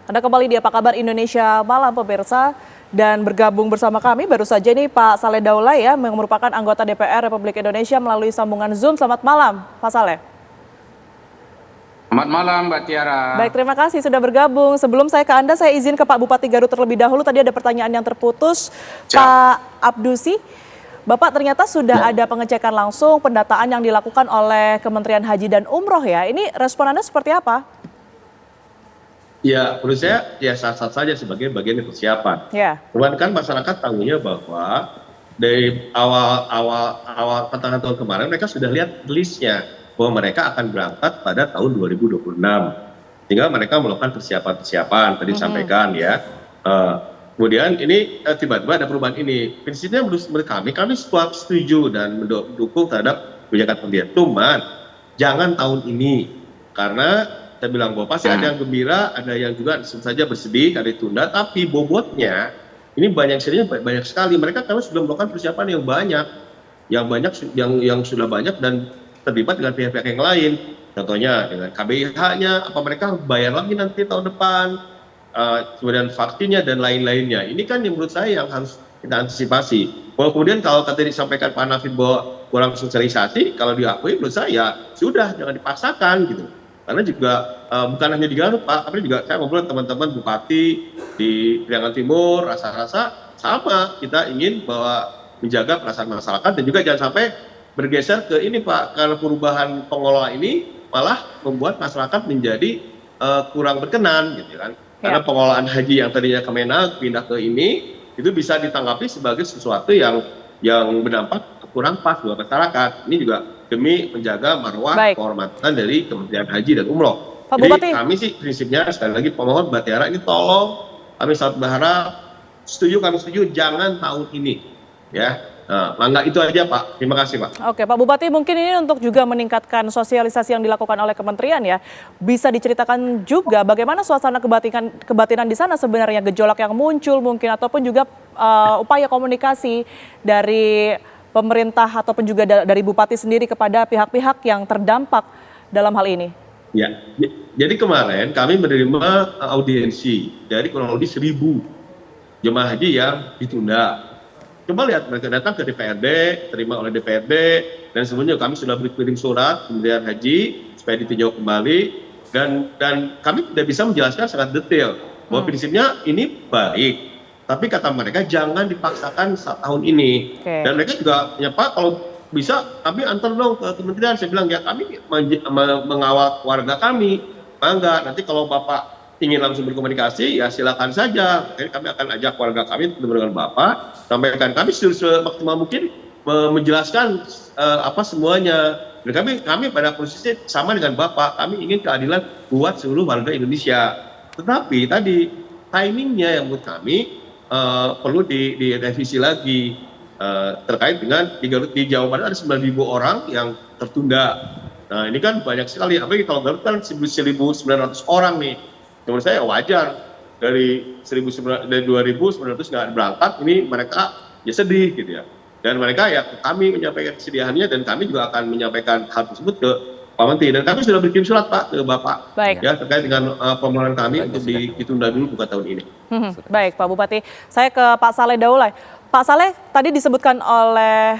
Anda kembali di Apa Kabar Indonesia Malam pemirsa, dan bergabung bersama kami baru saja nih Pak Saleh Daulay ya, yang merupakan anggota DPR Republik Indonesia melalui sambungan Zoom. Selamat malam Pak Saleh. Selamat malam Mbak Tiara. Baik, terima kasih sudah bergabung. Sebelum saya ke Anda, saya izin ke Pak Bupati Garut terlebih dahulu. Tadi ada pertanyaan yang terputus. Pak Abdusi, Bapak ternyata sudah ada pengecekan langsung pendataan yang dilakukan oleh Kementerian Haji dan Umroh ya. Ini respon Anda seperti apa? Ya, menurut saya ya sah-sah saja sebagai bagian dari persiapan. Ya. Cuman kan masyarakat tahunya bahwa dari awal pertengahan tahun kemarin mereka sudah lihat listnya bahwa mereka akan berangkat pada tahun 2026. Tinggal mereka melakukan persiapan-persiapan tadi disampaikan ya. Kemudian ini tiba-tiba ada perubahan ini. Prinsipnya menurut kami setuju dan mendukung terhadap kebijakan pembelian. Cuman jangan tahun ini karena saya bilang bahwa pasti ada yang gembira, ada yang juga saja bersedih karena ditunda, tapi bobotnya ini banyak sekali. Mereka kalau sudah melakukan persiapan yang sudah banyak dan terlibat dengan pihak-pihak yang lain. Contohnya dengan KBIH-nya, apa mereka bayar lagi nanti tahun depan, kemudian vaksinnya dan lain-lainnya. Ini kan yang menurut saya yang harus kita antisipasi. Bahwa kemudian kalau tadi disampaikan Pak Nafid bahwa kurang sosialisasi, kalau diakui menurut saya sudah jangan dipaksakan gitu. Karena juga bukan hanya di Garut Pak, tapi juga saya ngobrol teman-teman bupati di Priangan Timur, rasa-rasa sama kita ingin bahwa menjaga perasaan masyarakat dan juga jangan sampai bergeser ke ini Pak, karena perubahan pengelola ini malah membuat masyarakat menjadi kurang berkenan gitu kan. Karena pengelolaan haji yang tadinya Kemenag pindah ke ini itu bisa ditanggapi sebagai sesuatu yang berdampak kurang pas buat masyarakat. Ini juga demi menjaga marwah kehormatan dari Kementerian Haji dan Umroh. Pak Jadi Bupati, kami sih prinsipnya sekali lagi pemohon Mbak Tiara ini tolong kami sangat berharap kami setuju jangan tahun ini ya. Mangga itu aja Pak. Terima kasih Pak. Oke Pak Bupati, mungkin ini untuk juga meningkatkan sosialisasi yang dilakukan oleh kementerian ya. Bisa diceritakan juga bagaimana suasana kebatinan di sana sebenarnya, gejolak yang muncul mungkin ataupun juga upaya komunikasi dari pemerintah ataupun juga dari Bupati sendiri kepada pihak-pihak yang terdampak dalam hal ini? Ya, jadi kemarin kami menerima audiensi dari kurang lebih 1.000 jemaah haji yang ditunda. Coba lihat mereka datang ke DPRD, terima oleh DPRD, dan sebelumnya kami sudah berkirim surat Kementerian Haji supaya ditinjau kembali, dan kami tidak bisa menjelaskan sangat detail bahwa prinsipnya ini baik. Tapi kata mereka jangan dipaksakan tahun ini. Dan mereka juga ya Pak kalau bisa kami antar dong ke kementerian. Saya bilang ya kami mengawal warga kami. Mangga nanti kalau Bapak ingin langsung berkomunikasi ya silakan saja. Kami akan ajak warga kami bertemu dengan Bapak. Sampaikan kami semaksimal mungkin menjelaskan apa semuanya. Dan kami pada posisi sama dengan Bapak. Kami ingin keadilan buat seluruh warga Indonesia. Tetapi tadi timingnya yang menurut kami perlu direvisi lagi terkait dengan di Jawa Barat ada 9.000 orang yang tertunda. Nah ini kan banyak sekali, apalagi kalau Garut kan 1.900 orang nih. Menurut saya wajar dari 2.900 nggak berangkat, ini mereka ya sedih gitu ya. Dan mereka ya kami menyampaikan kesedihannya dan kami juga akan menyampaikan hal tersebut ke Pak Menteri, dan kami sudah berkirim surat Pak ke Bapak ya terkait dengan permohonan kami untuk ditunda dulu bukan tahun ini. Baik Pak Bupati, saya ke Pak Saleh Daulay. Pak Saleh, tadi disebutkan oleh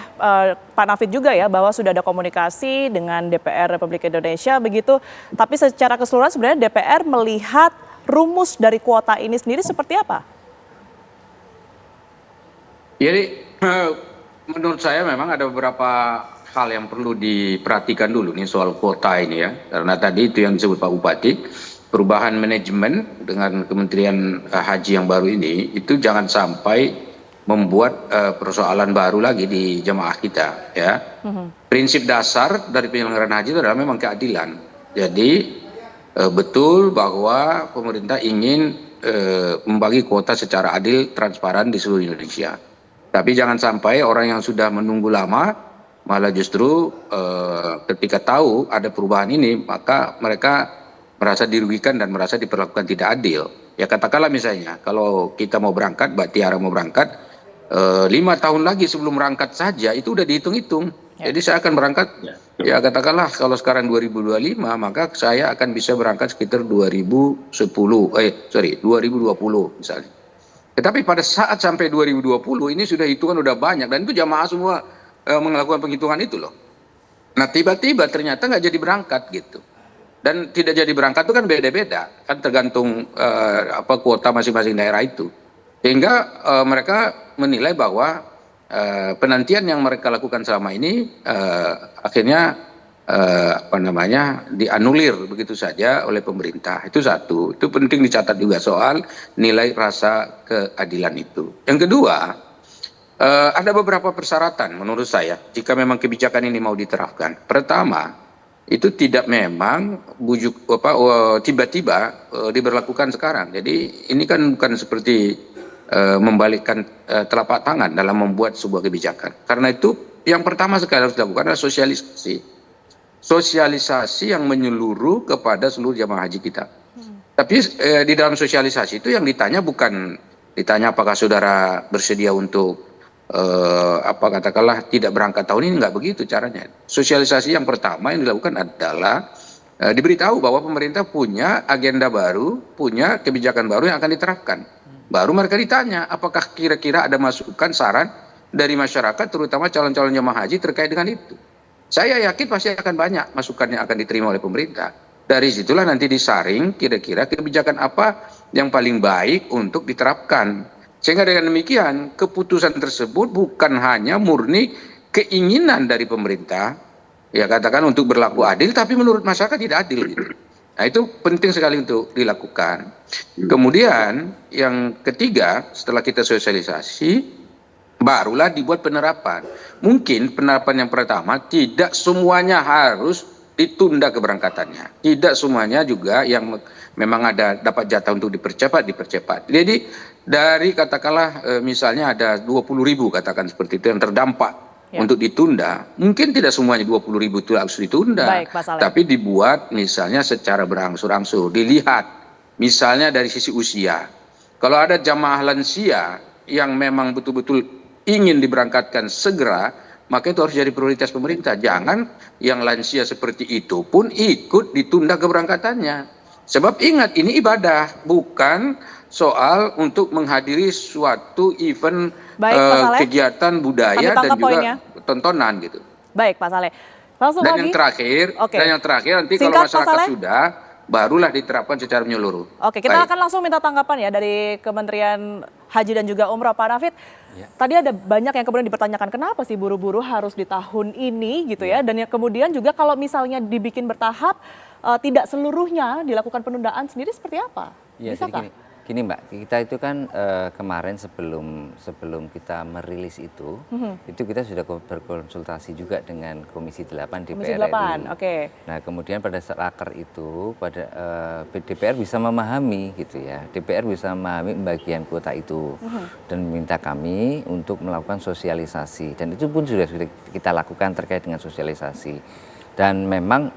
Pak Nafid juga ya bahwa sudah ada komunikasi dengan DPR Republik Indonesia begitu, tapi secara keseluruhan sebenarnya DPR melihat rumus dari kuota ini sendiri seperti apa? Jadi menurut saya memang ada beberapa hal yang perlu diperhatikan dulu nih soal kuota ini ya, karena tadi itu yang disebut Pak Bupati, perubahan manajemen dengan Kementerian Haji yang baru ini itu jangan sampai membuat persoalan baru lagi di jemaah kita ya. Prinsip dasar dari penyelenggaraan haji itu adalah memang keadilan. Jadi betul bahwa pemerintah ingin membagi kuota secara adil, transparan di seluruh Indonesia. Tapi jangan sampai orang yang sudah menunggu lama malah justru ketika tahu ada perubahan ini maka mereka merasa dirugikan dan merasa diperlakukan tidak adil. Ya katakanlah misalnya kalau kita mau berangkat, Mbak Tiara mau berangkat 5 tahun lagi sebelum berangkat saja itu udah dihitung-hitung Jadi saya akan berangkat, ya katakanlah kalau sekarang 2025, maka saya akan bisa berangkat sekitar 2020 misalnya. Tetapi pada saat sampai 2020 ini sudah hitungan udah banyak, dan itu jamaah semua melakukan penghitungan itu loh. Nah tiba-tiba ternyata nggak jadi berangkat gitu. Dan tidak jadi berangkat itu kan beda-beda, kan tergantung kuota masing-masing daerah itu. Sehingga mereka menilai bahwa penantian yang mereka lakukan selama ini akhirnya dianulir begitu saja oleh pemerintah. Itu satu. Itu penting dicatat juga soal nilai rasa keadilan itu. Yang kedua, ada beberapa persyaratan menurut saya jika memang kebijakan ini mau diterapkan. Pertama, itu tidak memang tiba-tiba diberlakukan sekarang. Jadi ini kan bukan seperti membalikkan telapak tangan dalam membuat sebuah kebijakan. Karena itu yang pertama sekali harus dilakukan adalah sosialisasi. Sosialisasi yang menyeluruh kepada seluruh jamaah haji kita. Tapi di dalam sosialisasi itu yang ditanya bukan ditanya apakah saudara bersedia untuk katakanlah tidak berangkat tahun ini, nggak begitu caranya. Sosialisasi yang pertama yang dilakukan adalah diberitahu bahwa pemerintah punya agenda baru, punya kebijakan baru yang akan diterapkan. Baru mereka ditanya apakah kira-kira ada masukan saran dari masyarakat terutama calon-calon jemaah haji terkait dengan itu. Saya yakin pasti akan banyak masukan yang akan diterima oleh pemerintah. Dari situlah nanti disaring kira-kira kebijakan apa yang paling baik untuk diterapkan. Sehingga dengan demikian keputusan tersebut bukan hanya murni keinginan dari pemerintah, ya katakan untuk berlaku adil, tapi menurut masyarakat tidak adil gitu. Nah itu penting sekali untuk dilakukan. Kemudian yang ketiga, setelah kita sosialisasi, barulah dibuat penerapan. Mungkin penerapan yang pertama tidak semuanya harus ditunda keberangkatannya. Tidak semuanya juga yang memang ada dapat jatah untuk dipercepat. Jadi dari katakanlah misalnya ada 20.000 katakan seperti itu yang terdampak untuk ditunda, mungkin tidak semuanya 20.000 itu harus ditunda. Baik, Pak Saleh. Tapi dibuat misalnya secara berangsur-angsur, dilihat misalnya dari sisi usia. Kalau ada jamaah lansia yang memang betul-betul ingin diberangkatkan segera, maka itu harus jadi prioritas pemerintah. Jangan yang lansia seperti itu pun ikut ditunda keberangkatannya. Sebab ingat, ini ibadah, bukan soal untuk menghadiri suatu event kegiatan budaya dan juga tontonan gitu. Baik, Pak Saleh. Langsung dan lagi. Yang terakhir nanti kalau masyarakat sudah, barulah diterapkan secara menyeluruh. Oke, kita akan langsung minta tanggapan ya dari Kementerian Haji dan juga Umroh, Pak Nafid. Tadi ada banyak yang kemudian dipertanyakan kenapa sih buru-buru harus di tahun ini gitu ya. Dan yang kemudian juga kalau misalnya dibikin bertahap, tidak seluruhnya dilakukan penundaan sendiri seperti apa? Ya, Bisakah? Gini Mbak, kita itu kan kemarin sebelum kita merilis itu kita sudah berkonsultasi juga dengan Komisi 8 DPR RI. Oke. Nah kemudian pada saat raker itu, DPR bisa memahami gitu ya, DPR bisa memahami pembagian kuota itu dan meminta kami untuk melakukan sosialisasi, dan itu pun sudah kita lakukan terkait dengan sosialisasi. Dan memang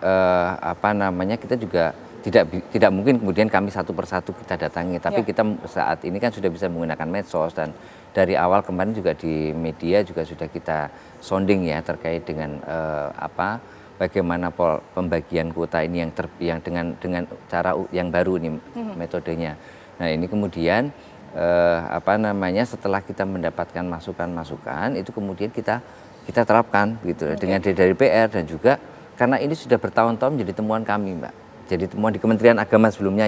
kita juga tidak mungkin kemudian kami satu persatu kita datangi, tapi kita saat ini kan sudah bisa menggunakan medsos, dan dari awal kemarin juga di media juga sudah kita sounding ya terkait dengan bagaimana pembagian kuota ini yang dengan cara yang baru ini metodenya. Nah ini kemudian setelah kita mendapatkan masukan-masukan itu kemudian kita terapkan gitu dengan dari PR, dan juga karena ini sudah bertahun-tahun menjadi temuan kami Mbak. Jadi temuan di Kementerian Agama sebelumnya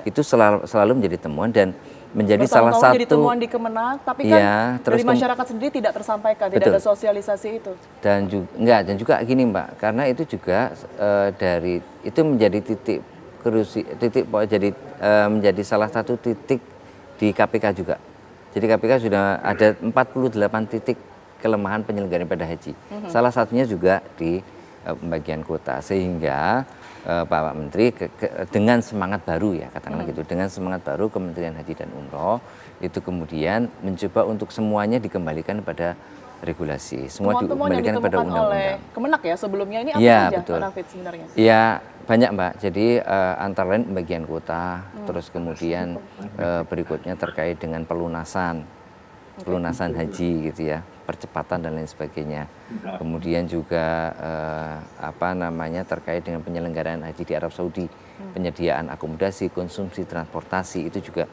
itu selalu menjadi temuan dan menjadi salah satu jadi temuan di Kemenag, tapi kan dari masyarakat sendiri tidak tersampaikan, tidak ada sosialisasi itu. Dan juga gini Mbak, karena itu juga itu menjadi menjadi salah satu titik di KPK juga. Jadi KPK sudah ada 48 titik kelemahan penyelenggaraan ibadah haji. Salah satunya juga di pembagian kuota, sehingga Pak Menteri dengan semangat baru ya katakanlah gitu, dengan semangat baru Kementerian Haji dan Umroh itu kemudian mencoba untuk semuanya dikembalikan pada regulasi, semua dikembalikan pada undang-undang. Kemenak ya sebelumnya ini apa saja Pak Nafid sebenarnya? Ya banyak Mbak, jadi antara lain pembagian kuota, terus kemudian berikutnya terkait dengan pelunasan haji gitu ya. percepatan dan lain sebagainya. Kemudian juga terkait dengan penyelenggaraan haji di Arab Saudi, penyediaan akomodasi, konsumsi, transportasi itu juga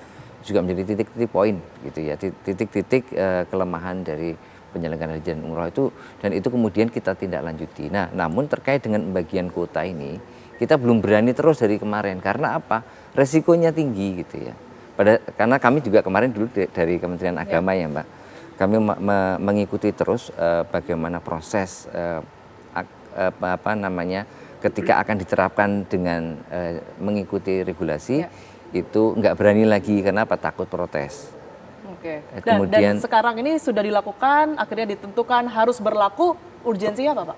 menjadi titik-titik poin gitu ya, titik-titik kelemahan dari penyelenggaraan haji dan umroh itu, dan itu kemudian kita tindak lanjuti. Nah, namun terkait dengan pembagian kuota ini kita belum berani terus dari kemarin karena apa? Resikonya tinggi gitu ya. Karena kami juga kemarin dulu dari Kementerian Agama ya Mbak, kami mengikuti terus bagaimana proses ketika akan diterapkan dengan mengikuti regulasi itu nggak berani lagi karena apa? Takut protes. Oke. Kemudian dan sekarang ini sudah dilakukan, akhirnya ditentukan harus berlaku, urgensinya apa Pak?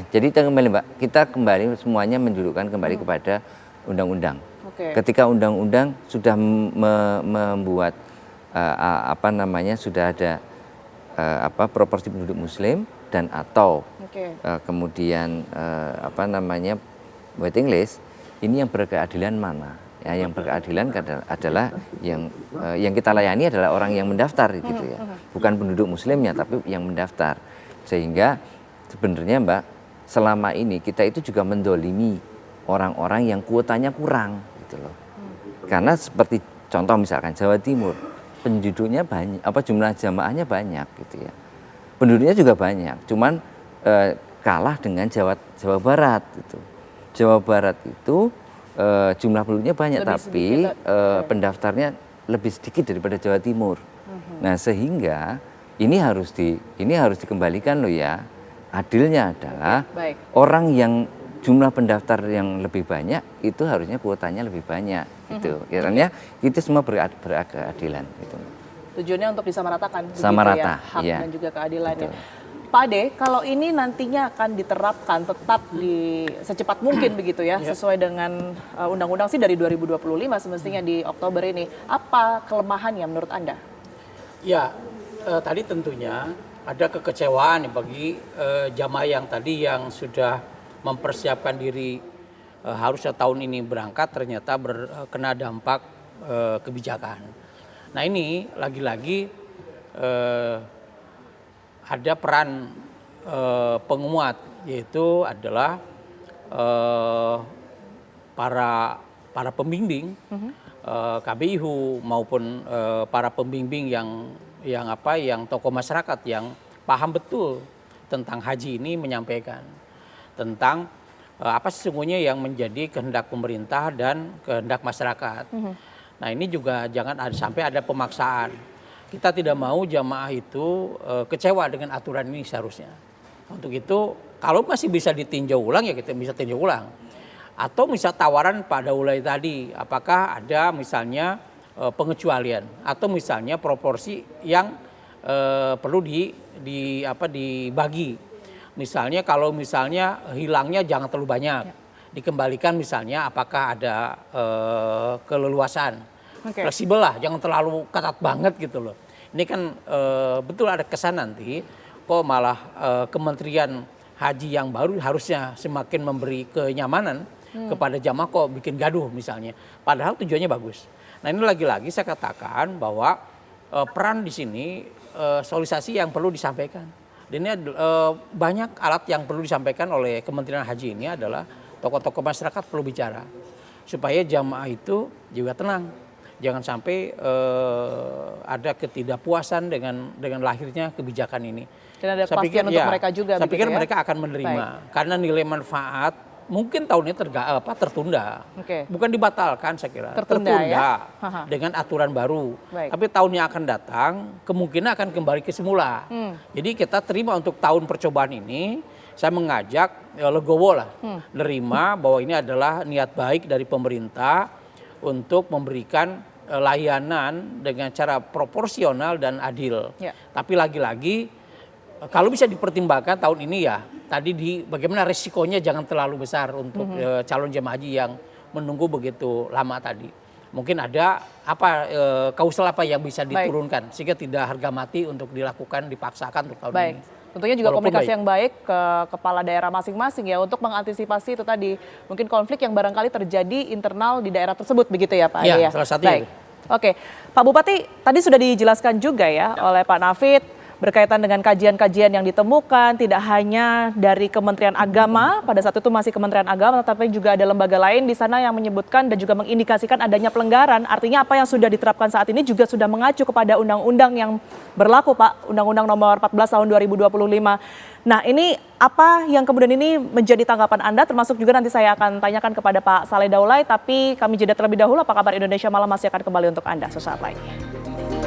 Jadi kembali Mbak, kita kembali semuanya mendudukan kembali kepada undang-undang. Ketika undang-undang sudah membuat sudah ada proporsi penduduk Muslim dan atau kemudian waiting list, ini yang berkeadilan mana? Ya, yang berkeadilan adalah yang kita layani adalah orang yang mendaftar gitu ya, bukan penduduk Muslimnya tapi yang mendaftar. Sehingga sebenarnya Mbak, selama ini kita itu juga mendolimi orang-orang yang kuotanya kurang gitu loh. Karena seperti contoh misalkan Jawa Timur, penduduknya banyak, jumlah jamaahnya banyak gitu ya. Penduduknya juga banyak, cuman kalah dengan Jawa Barat gitu. Jawa Barat itu jumlah penduduknya banyak tapi pendaftarnya lebih sedikit daripada Jawa Timur. Nah, sehingga ini harus dikembalikan loh ya. Adilnya adalah orang yang jumlah pendaftar yang lebih banyak itu harusnya kuotanya lebih banyak gitu. Kiranya itu semua berkeadilan gitu. Tujuannya untuk disamaratakan sama begitu rata, ya, hak iya. dan juga keadilannya. Betul. Pak Ade, kalau ini nantinya akan diterapkan tetap secepat mungkin begitu ya, sesuai dengan undang-undang sih dari 2025 semestinya di Oktober ini. Apa kelemahannya menurut Anda? Ya, tadi tentunya ada kekecewaan bagi jamaah yang tadi yang sudah mempersiapkan diri harusnya tahun ini berangkat, ternyata kena dampak kebijakan. Nah, ini lagi-lagi ada peran penguat, yaitu adalah para pembimbing KBIHU maupun para pembimbing yang tokoh masyarakat yang paham betul tentang haji ini, menyampaikan tentang apa sesungguhnya yang menjadi kehendak pemerintah dan kehendak masyarakat. Nah, ini juga jangan sampai ada pemaksaan. Kita tidak mau jamaah itu kecewa dengan aturan ini seharusnya. Untuk itu, kalau masih bisa ditinjau ulang ya kita bisa tinjau ulang. Atau misal tawaran Pak Daulay tadi, apakah ada misalnya pengecualian atau misalnya proporsi yang perlu dibagi. Misalnya kalau misalnya hilangnya jangan terlalu banyak, dikembalikan misalnya apakah ada keleluasan. Fleksibel lah, jangan terlalu ketat banget gitu loh. Ini kan betul ada kesan nanti kok malah Kementerian Haji yang baru harusnya semakin memberi kenyamanan kepada jamaah kok bikin gaduh misalnya. Padahal tujuannya bagus. Nah, ini lagi-lagi saya katakan bahwa peran di sini sosialisasi yang perlu disampaikan. Dan ini banyak alat yang perlu disampaikan oleh Kementerian Haji ini adalah tokoh-tokoh masyarakat perlu bicara supaya jamaah itu juga tenang. Jangan sampai ada ketidakpuasan dengan lahirnya kebijakan ini. Dan ada kepastian untuk mereka juga. Saya pikir mereka akan menerima. Karena nilai manfaat mungkin tahun ini tertunda. Bukan dibatalkan saya kira. Tertunda ya? Dengan aturan baru. Tapi tahun yang akan datang kemungkinan akan kembali ke semula. Jadi kita terima untuk tahun percobaan ini. Saya mengajak legowo lah. Nerima bahwa ini adalah niat baik dari pemerintah untuk memberikan layanan dengan cara proporsional dan adil. Tapi lagi-lagi kalau bisa dipertimbangkan tahun ini ya, tadi bagaimana risikonya jangan terlalu besar untuk calon jemaah haji yang menunggu begitu lama tadi. Mungkin ada kausal apa yang bisa diturunkan sehingga tidak harga mati untuk dilakukan, dipaksakan untuk tahun ini. Tentunya juga komunikasi yang baik ke kepala daerah masing-masing ya untuk mengantisipasi itu tadi mungkin konflik yang barangkali terjadi internal di daerah tersebut begitu ya Pak Ade ya. Salah satunya. Oke, Pak Bupati tadi sudah dijelaskan juga ya oleh Pak Nafid berkaitan dengan kajian-kajian yang ditemukan, tidak hanya dari Kementerian Agama, pada saat itu masih Kementerian Agama, tetapi juga ada lembaga lain di sana yang menyebutkan dan juga mengindikasikan adanya pelanggaran. Artinya apa yang sudah diterapkan saat ini juga sudah mengacu kepada undang-undang yang berlaku, Pak, Undang-Undang Nomor 14 Tahun 2025. Nah, ini apa yang kemudian ini menjadi tanggapan Anda, termasuk juga nanti saya akan tanyakan kepada Pak Saleh Daulay, tapi kami jeda terlebih dahulu. Apa kabar Indonesia Malam masih akan kembali untuk Anda sesaat lagi.